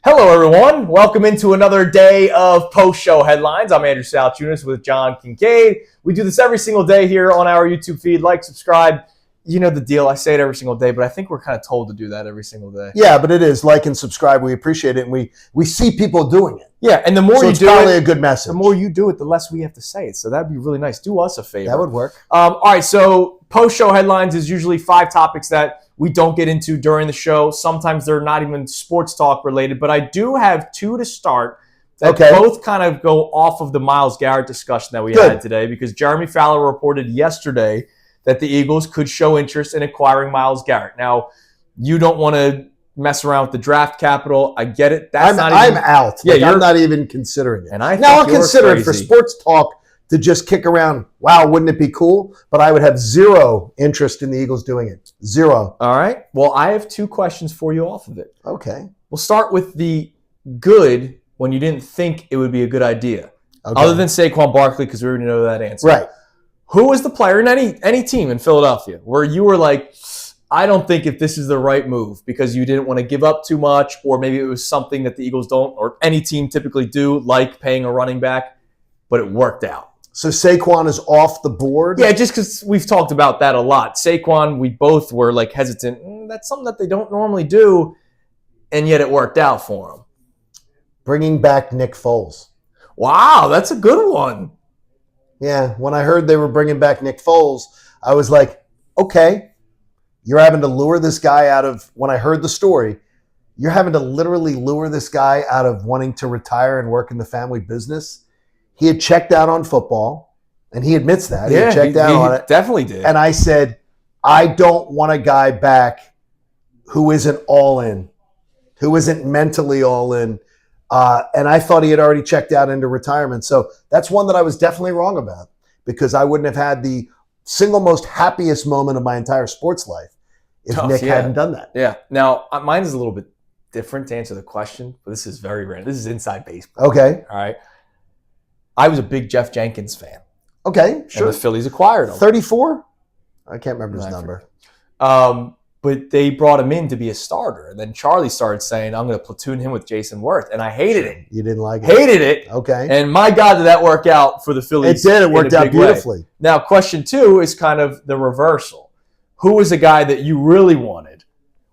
Hello, everyone. Welcome into another day of post-show headlines. I'm Andrew Salciunas with John Kincade. We do this every single day here on our YouTube feed. Like, subscribe. You know the deal. I say it every single day, but I think we're kind of told to do that every single day. Yeah, but it is. Like and subscribe. We appreciate it, and we see people doing it. Yeah, and the more you it's do probably it, a good message. the more you do it, the less we have to say it. So that'd be really nice. Do us a favor. That would work. All right, so post-show headlines is usually 5 topics that we don't get into during the show. Sometimes they're not even sports talk related, but I do have 2 to start that both kind of go off of the Myles Garrett discussion that we had today, because Jeremy Fowler reported yesterday that the Eagles could show interest in acquiring Myles Garrett. Now, you don't want to mess around with the draft capital. I get it. I'm out. Yeah, I'm not even considering it. And I'll consider it for sports talk to just kick around. Wow, wouldn't it be cool? But I would have zero interest in the Eagles doing it. Zero. All right. Well, I have 2 questions for you off of it. Okay. We'll start with the good when you didn't think it would be a good idea. Okay. Other than Saquon Barkley, because we already know that answer. Right. Who was the player in any team in Philadelphia where you were like, I don't think if this is the right move because you didn't want to give up too much, or maybe it was something that the Eagles don't, or any team typically do, like paying a running back, but it worked out. So Saquon is off the board? Yeah, just because we've talked about that a lot. Saquon, we both were like hesitant. That's something that they don't normally do, and yet it worked out for him. Bringing back Nick Foles. Wow, that's a good one. Yeah, when I heard they were bringing back Nick Foles, I was like, okay, you're having to lure this guy out of, when I heard the story, you're having to literally lure this guy out of wanting to retire and work in the family business. He had checked out on football, and he admits that. He had checked out on it. Definitely did. And I said, I don't want a guy back who isn't all in, who isn't mentally all in. And I thought he had already checked out into retirement. So that's one that I was definitely wrong about, because I wouldn't have had the single most happiest moment of my entire sports life if Nick hadn't done that. Yeah. Now, mine is a little bit different to answer the question, but this is very random. This is inside baseball. Okay. All right. I was a big Jeff Jenkins fan. Okay, sure. And the Phillies acquired him. 34? I can't remember his number. But they brought him in to be a starter. And then Charlie started saying, I'm going to platoon him with Jason Worth. And I hated it. You didn't like it? Hated it. Okay. And my God, did that work out for the Phillies. It did. It worked out beautifully. Now, question 2 is kind of the reversal. Who was a guy that you really wanted,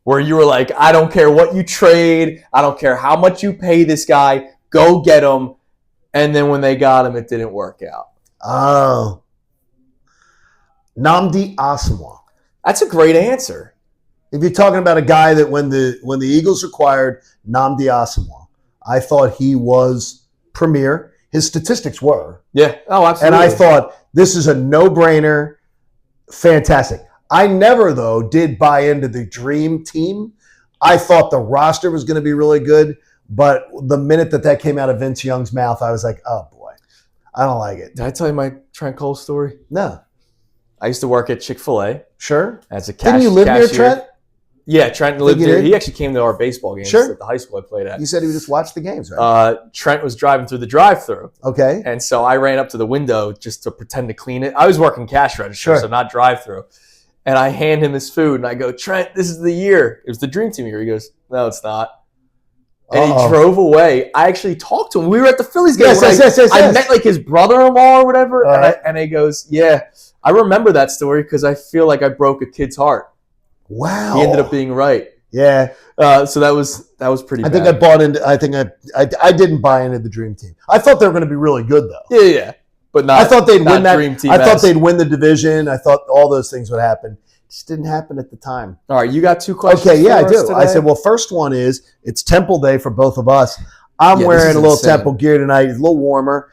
where you were like, I don't care what you trade. I don't care how much you pay this guy. Go get him. And then when they got him, it didn't work out. Oh. Nnamdi Asomugha. That's a great answer. If you're talking about a guy that when the Eagles acquired Nnamdi Asomugha, I thought he was premier. His statistics were. Yeah. Oh, absolutely. And I thought, this is a no-brainer. Fantastic. I never, though, did buy into the dream team. I thought the roster was going to be really good. But the minute that came out of Vince Young's mouth, I was like, oh, boy, I don't like it. Did I tell you my Trent Cole story? No. I used to work at Chick-fil-A. Sure. As a cashier. Didn't you live near Trent? Yeah, Trent lived there. He actually came to our baseball games at the high school I played at. You said he would just watch the games, right? Trent was driving through the drive-thru. Okay. And so I ran up to the window just to pretend to clean it. I was working cash register, so not drive-thru. And I hand him his food, and I go, Trent, this is the year. It was the dream team year. He goes, no, it's not. And he drove away. I actually talked to him. We were at the Phillies game. Yes. I met like his brother-in-law or whatever. And he goes, yeah, I remember that story because I feel like I broke a kid's heart. Wow. He ended up being right. Yeah. So that was pretty bad. I didn't buy into the dream team. I thought they were going to be really good, though. Yeah. But not. I thought they'd win that. Dream team. I thought they'd win the division. I thought all those things would happen. Just didn't happen at the time. All right, you got 2 questions. Okay, yeah, I do. Today? I said, well, first one is it's Temple Day for both of us. I'm wearing a little Temple gear tonight. It's a little warmer.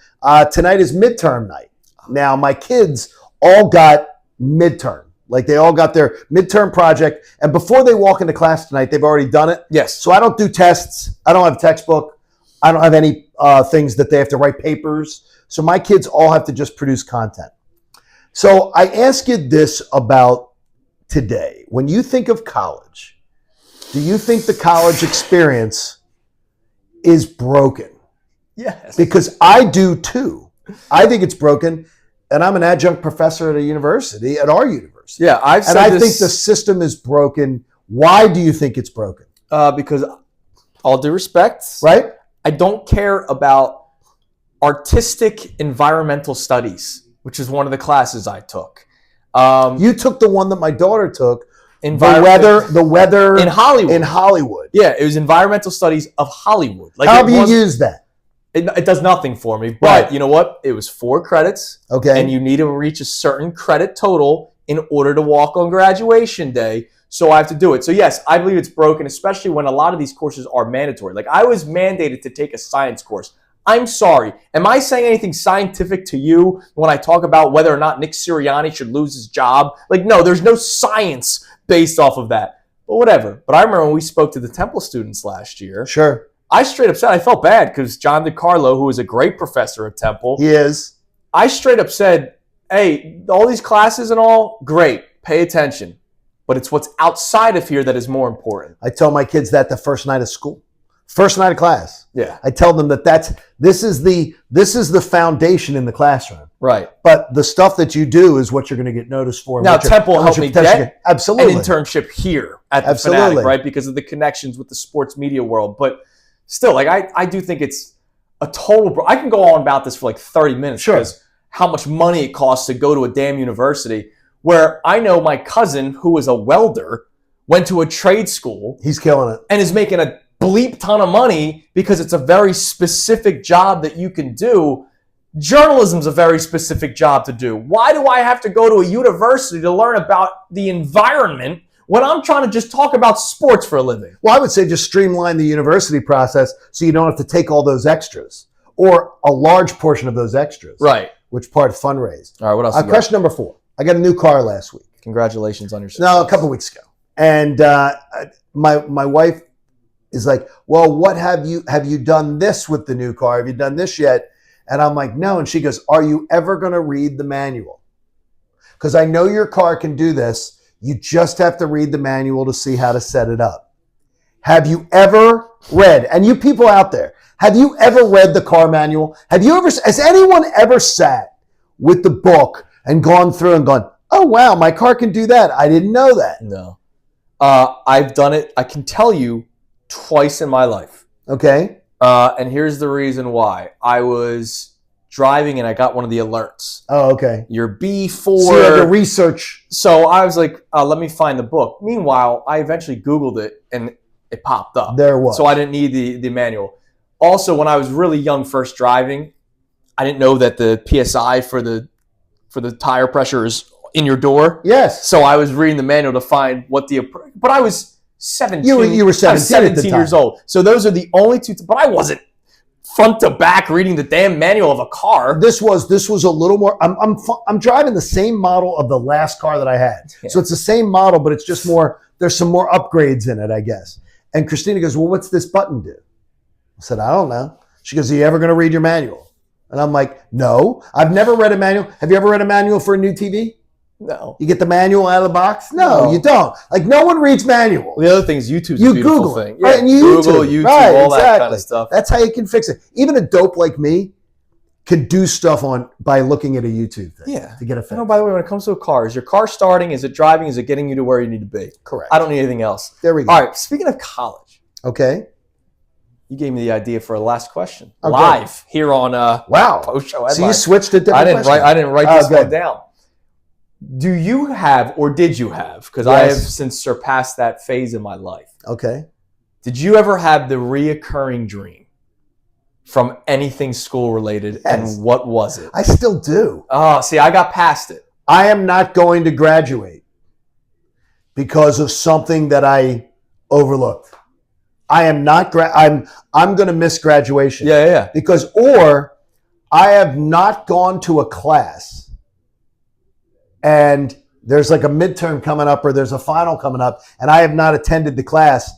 Tonight is midterm night. Now, my kids all got midterm. Like, they all got their midterm project. And before they walk into class tonight, they've already done it. Yes. So I don't do tests. I don't have a textbook. I don't have any things that they have to write papers. So my kids all have to just produce content. So I ask you this about today. When you think of college, do you think the college experience is broken? Yes. Because I do too. I think it's broken, and I'm an adjunct professor at a university, at our university. Yeah, I think the system is broken. Why do you think it's broken? Because All due respect. Right? I don't care about artistic environmental studies, which is one of the classes I took. You took the one that my daughter took. The weather in Hollywood. In Hollywood. Yeah, it was environmental studies of Hollywood. Like, how have you used that? It does nothing for me. But you know what? It was 4 credits. Okay. And you need to reach a certain credit total in order to walk on graduation day. So I have to do it. So yes, I believe it's broken, especially when a lot of these courses are mandatory. Like, I was mandated to take a science course. I'm sorry. Am I saying anything scientific to you when I talk about whether or not Nick Sirianni should lose his job? Like, no, there's no science based off of that. But whatever. But I remember when we spoke to the Temple students last year. Sure. I straight up said I felt bad because John DiCarlo, who is a great professor at Temple. He is. I straight up said, hey, all these classes and all, great. Pay attention. But it's what's outside of here that is more important. I tell my kids that the first night of school. First night of class. Yeah. I tell them that this is the foundation in the classroom. Right. But the stuff that you do is what you're going to get noticed for. Now, Temple helped me get absolutely an internship here at the Fanatic, right? Because of the connections with the sports media world. But still, like, I do think it's a total... I can go on about this for like 30 minutes. Sure. Because how much money it costs to go to a damn university, where I know my cousin, who is a welder, went to a trade school. He's killing it. And is making a bleep ton of money because it's a very specific job that you can do. Journalism's a very specific job to do. Why do I have to go to a university to learn about the environment when I'm trying to just talk about sports for a living? Well, I would say just streamline the university process so you don't have to take all those extras or a large portion of those extras. Right. Which part fundraise. All right, what else? Question number 4. I got a new car last week. Congratulations on your success. No, a couple weeks ago. And my wife is like, well, what have you done this with the new car? Have you done this yet? And I'm like, no. And she goes, are you ever going to read the manual? Because I know your car can do this. You just have to read the manual to see how to set it up. Have you ever read, and you people out there, have you ever read the car manual? Has anyone ever sat with the book and gone through and gone, oh, wow, my car can do that. I didn't know that. No. I've done it. I can tell you twice in my life. Okay. And here's the reason why. I was driving and I got one of the alerts. Oh, okay. Your B4. So you had to research. So I was like, let me find the book. Meanwhile, I eventually Googled it and it popped up. There it was. So I didn't need the manual. Also, when I was really young first driving, I didn't know that the PSI for the tire pressure is in your door. Yes. So I was reading the manual to find what but I was 17. You were 17, I was 17 years old. So those are the only two. But I wasn't front to back reading the damn manual of a car. This was a little more. I'm driving the same model of the last car that I had. Yeah. So it's the same model, but it's just more. There's some more upgrades in it, I guess. And Christina goes, well, what's this button do? I said, I don't know. She goes, are you ever going to read your manual? And I'm like, no, I've never read a manual. Have you ever read a manual for a new TV? No. You get the manual out of the box? No, you don't. Like, no one reads manuals. Well, the other thing is YouTube's a beautiful Google thing. Yeah, right, and YouTube, right, all that kind of stuff. That's how you can fix it. Even a dope like me can do stuff by looking at a YouTube thing to get a fix. No, by the way, when it comes to a car, is your car starting? Is it driving? Is it getting you to where you need to be? Correct. I don't need anything else. There we go. All right, speaking of college. Okay. You gave me the idea for a last question. Okay. Live here on Post Show Headlines. So you switched it. I didn't write this one down. Do you have, or did you have, because I have since surpassed that phase in my life. Okay. Did you ever have the reoccurring dream from anything school related, and what was it? I still do. Oh, see, I got past it. I am not going to graduate because of something that I overlooked. I am not, I'm going to miss graduation. Yeah. Or I have not gone to a class and there's like a midterm coming up or there's a final coming up and I have not attended the class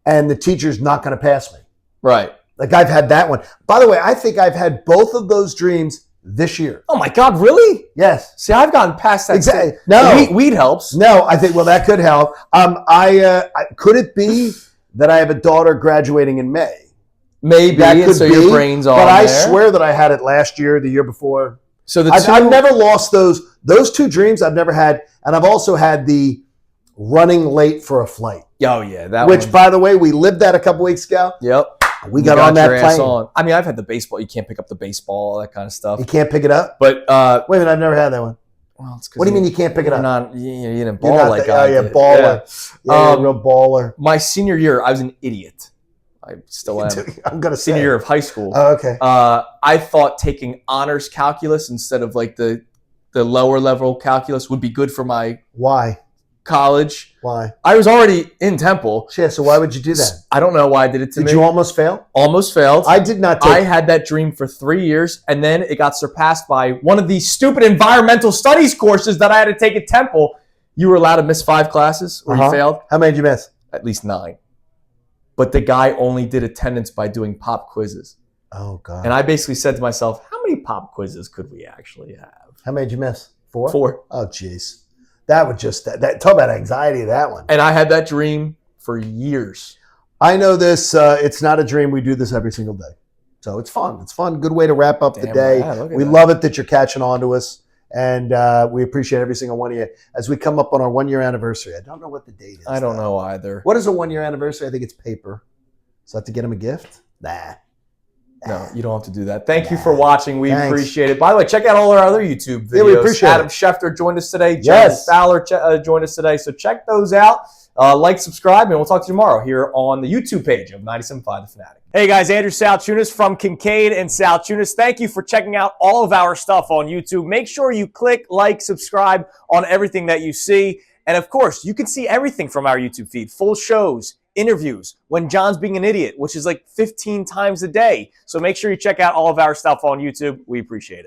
and the teacher's not going to pass me. Right. Like I've had that one. By the way, I think I've had both of those dreams this year. Oh my God, really? Yes. See, I've gotten past that. Exactly. No. Weed helps. No, I think, well, that could help. Could it be that I have a daughter graduating in May? Maybe, that could so be, your brain's on but I there. swear that I had it last year, the year before. So I've never lost those two dreams. I've never had, and I've also had the running late for a flight. Oh, yeah. Which, by the way, we lived that a couple weeks ago. Yep. We got on that plane. I mean, I've had the baseball. You can't pick up the baseball, that kind of stuff. You can't pick it up? But wait a minute, I've never had that one. Well, it's what do you mean you can't pick it up? You didn't ball like I did. Baller. Yeah, real baller. My senior year, I was an idiot. I still am. I'm gonna say senior year of high school. Oh, okay. I thought taking honors calculus instead of like the lower level calculus would be good for my college. Why? I was already in Temple. Yeah, so why would you do that? I don't know why I did it to me. Did you almost fail? Almost failed. I did not. I had that dream for 3 years, and then it got surpassed by one of these stupid environmental studies courses that I had to take at Temple. You were allowed to miss 5 classes or you failed. How many did you miss? At least 9. But the guy only did attendance by doing pop quizzes. Oh, God. And I basically said to myself, how many pop quizzes could we actually have? How many did you miss? 4? 4. Oh, jeez. That would just that talk about anxiety. That one. And I had that dream for years. I know this. It's not a dream. We do this every single day, so it's fun. It's fun. Good way to wrap up the day. We love it that you're catching on to us, and we appreciate every single one of you as we come up on our 1-year anniversary. I don't know what the date is. I don't know either. What is a 1-year anniversary? I think it's paper. So I have to get them a gift. Nah. No, you don't have to do that. Thank you for watching. We appreciate it. By the way, check out all our other YouTube videos. Yeah, we appreciate Adam Schefter joined us today. Yes. Fowler joined us today. So check those out. Like, subscribe, and we'll talk to you tomorrow here on the YouTube page of 97.5 The Fanatic. Hey, guys. Andrew Salciunas from Kincade and Salciunas. Thank you for checking out all of our stuff on YouTube. Make sure you click, like, subscribe on everything that you see. And, of course, you can see everything from our YouTube feed. Full shows, interviews, when John's being an idiot, which is like 15 times a day. So make sure you check out all of our stuff on YouTube. We appreciate it.